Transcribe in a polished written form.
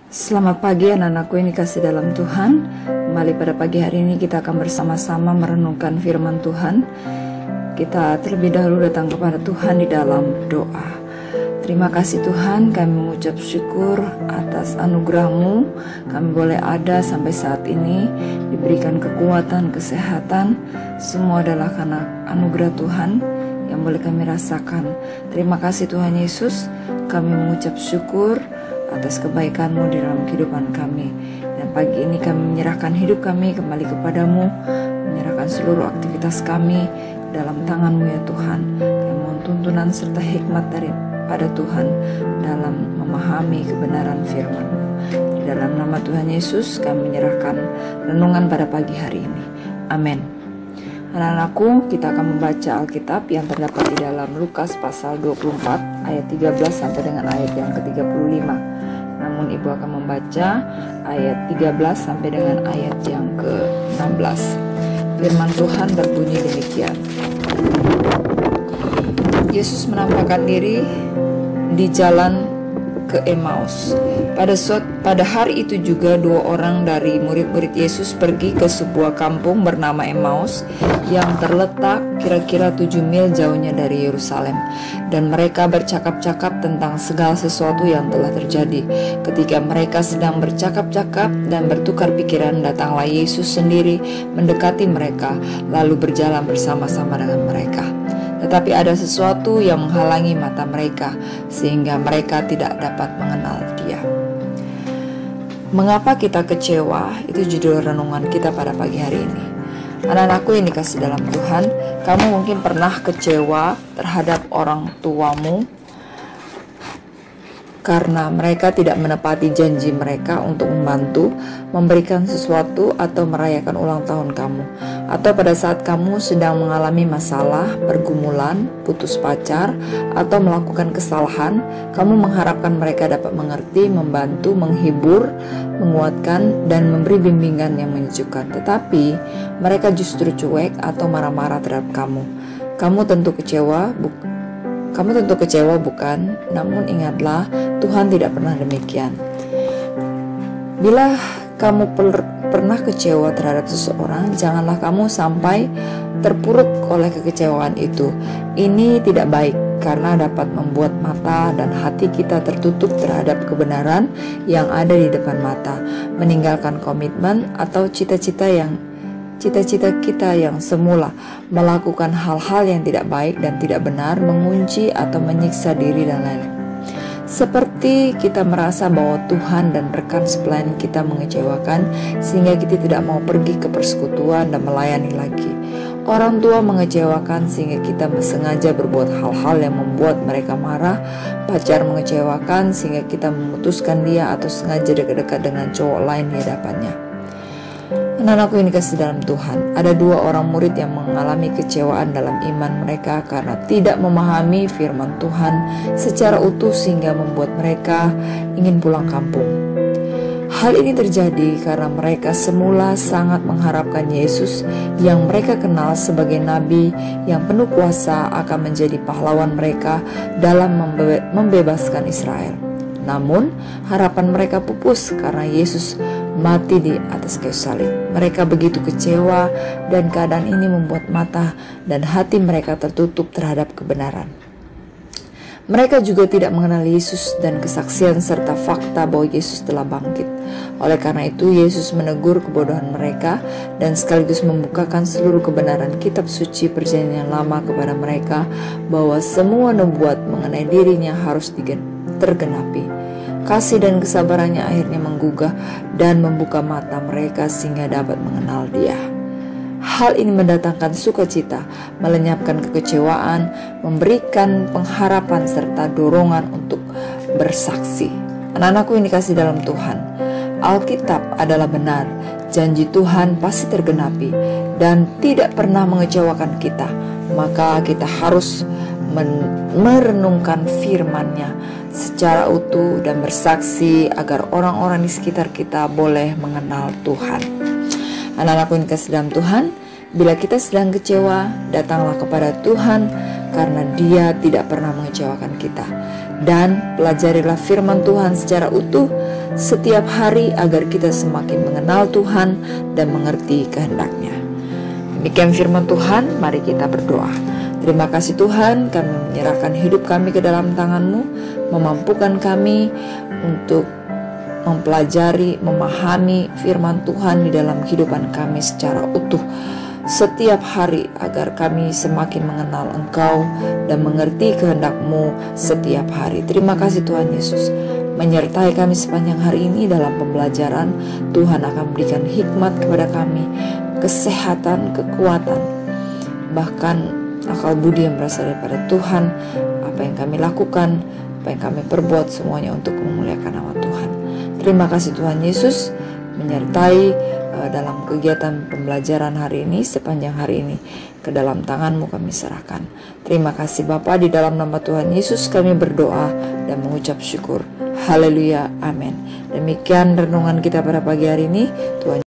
Selamat pagi anak-anakku yang dikasih dalam Tuhan. Kembali pada pagi hari ini kita akan bersama-sama merenungkan firman Tuhan. Kita terlebih dahulu datang kepada Tuhan di dalam doa. Terima kasih Tuhan, kami mengucap syukur atas anugerah-Mu. Kami boleh ada sampai saat ini, diberikan kekuatan, kesehatan. Semua adalah karena anugerah Tuhan yang boleh kami rasakan. Terima kasih Tuhan Yesus, kami mengucap syukur atas kebaikan-Mu di dalam kehidupan kami. Dan pagi ini kami menyerahkan hidup kami kembali kepadamu, menyerahkan seluruh aktivitas kami dalam tangan-Mu ya Tuhan. Kami mohon tuntunan serta hikmat daripada Tuhan dalam memahami kebenaran firman-Mu. Di dalam nama Tuhan Yesus kami menyerahkan renungan pada pagi hari ini. Amin. Anak-anakku, kita akan membaca Alkitab yang terdapat di dalam Lukas pasal 24 ayat 13 sampai dengan ayat yang ke-35. Namun ibu akan membaca ayat 13 sampai dengan ayat yang ke-16. Firman Tuhan berbunyi demikian. Yesus menampakkan diri di jalan ke Emmaus. Pada hari itu juga dua orang dari murid-murid Yesus pergi ke sebuah kampung bernama Emmaus yang terletak kira-kira 7 mil jauhnya dari Yerusalem. Dan mereka bercakap-cakap tentang segala sesuatu yang telah terjadi. Ketika mereka sedang bercakap-cakap dan bertukar pikiran, datanglah Yesus sendiri mendekati mereka, lalu berjalan bersama-sama dengan mereka. Tetapi ada sesuatu yang menghalangi mata mereka, sehingga mereka tidak dapat mengenal Dia. Mengapa kita kecewa? Itu judul renungan kita pada pagi hari ini. Anak-anakku yang dikasih dalam Tuhan, kamu mungkin pernah kecewa terhadap orang tuamu karena mereka tidak menepati janji mereka untuk membantu, memberikan sesuatu, atau merayakan ulang tahun kamu. Atau pada saat kamu sedang mengalami masalah, pergumulan, putus pacar, atau melakukan kesalahan, kamu mengharapkan mereka dapat mengerti, membantu, menghibur, menguatkan, dan memberi bimbingan yang menyejukkan. Tetapi mereka justru cuek atau marah-marah terhadap kamu. Kamu tentu kecewa bukan? Namun ingatlah, Tuhan tidak pernah demikian. Bila kamu pernah kecewa terhadap seseorang, janganlah kamu sampai terpuruk oleh kekecewaan itu. Ini tidak baik karena dapat membuat mata dan hati kita tertutup terhadap kebenaran yang ada di depan mata, meninggalkan komitmen atau cita-cita kita yang semula, melakukan hal-hal yang tidak baik dan tidak benar, mengunci atau menyiksa diri dan lain-lain. Seperti kita merasa bahwa Tuhan dan rekan sepelayan kita mengecewakan, sehingga kita tidak mau pergi ke persekutuan dan melayani lagi. Orang tua mengecewakan sehingga kita sengaja berbuat hal-hal yang membuat mereka marah. Pacar mengecewakan sehingga kita memutuskan dia atau sengaja dekat-dekat dengan cowok lain di hadapannya. Anak-anakku yang dikasih dalam Tuhan, ada dua orang murid yang mengalami kecewaan dalam iman mereka karena tidak memahami firman Tuhan secara utuh sehingga membuat mereka ingin pulang kampung. Hal ini terjadi karena mereka semula sangat mengharapkan Yesus yang mereka kenal sebagai Nabi yang penuh kuasa akan menjadi pahlawan mereka dalam membebaskan Israel. Namun harapan mereka pupus karena Yesus mati di atas kayu salib. Mereka begitu kecewa dan keadaan ini membuat mata dan hati mereka tertutup terhadap kebenaran. Mereka juga tidak mengenal Yesus dan kesaksian serta fakta bahwa Yesus telah bangkit. Oleh karena itu Yesus menegur kebodohan mereka dan sekaligus membukakan seluruh kebenaran kitab suci Perjanjian Lama kepada mereka bahwa semua nubuat mengenai dirinya harus tergenapi. Kasih dan kesabarannya akhirnya menggugah dan membuka mata mereka sehingga dapat mengenal Dia. Hal ini mendatangkan sukacita, melenyapkan kekecewaan, memberikan pengharapan serta dorongan untuk bersaksi. Anak-anakku yang dikasih dalam Tuhan, Alkitab adalah benar, janji Tuhan pasti tergenapi dan tidak pernah mengecewakan kita. Maka kita harus merenungkan firman-Nya secara utuh dan bersaksi agar orang-orang di sekitar kita boleh mengenal Tuhan. Anak-anakku yang dikasih dalam Tuhan, Bila kita sedang kecewa, datanglah kepada Tuhan karena Dia tidak pernah mengecewakan kita. Dan pelajarilah firman Tuhan secara utuh setiap hari agar kita semakin mengenal Tuhan dan mengerti kehendak-Nya. Demikian firman Tuhan, mari kita berdoa. Terima kasih Tuhan, kami menyerahkan hidup kami ke dalam tangan-Mu, memampukan kami untuk mempelajari, memahami firman Tuhan di dalam kehidupan kami secara utuh setiap hari agar kami semakin mengenal Engkau dan mengerti kehendak-Mu setiap hari. Terima kasih Tuhan Yesus, menyertai kami sepanjang hari ini dalam pembelajaran. Tuhan akan berikan hikmat kepada kami, kesehatan, kekuatan, bahkan akal budi yang berasal daripada Tuhan. Apa yang kami lakukan, apa yang kami perbuat, semuanya untuk memuliakan nama Tuhan. Terima kasih Tuhan Yesus, menyertai dalam kegiatan pembelajaran hari ini, sepanjang hari ini. Ke dalam tangan-Mu kami serahkan. Terima kasih Bapa, di dalam nama Tuhan Yesus kami berdoa dan mengucap syukur. Haleluya, amin. Demikian renungan kita pada pagi hari ini. Tuhan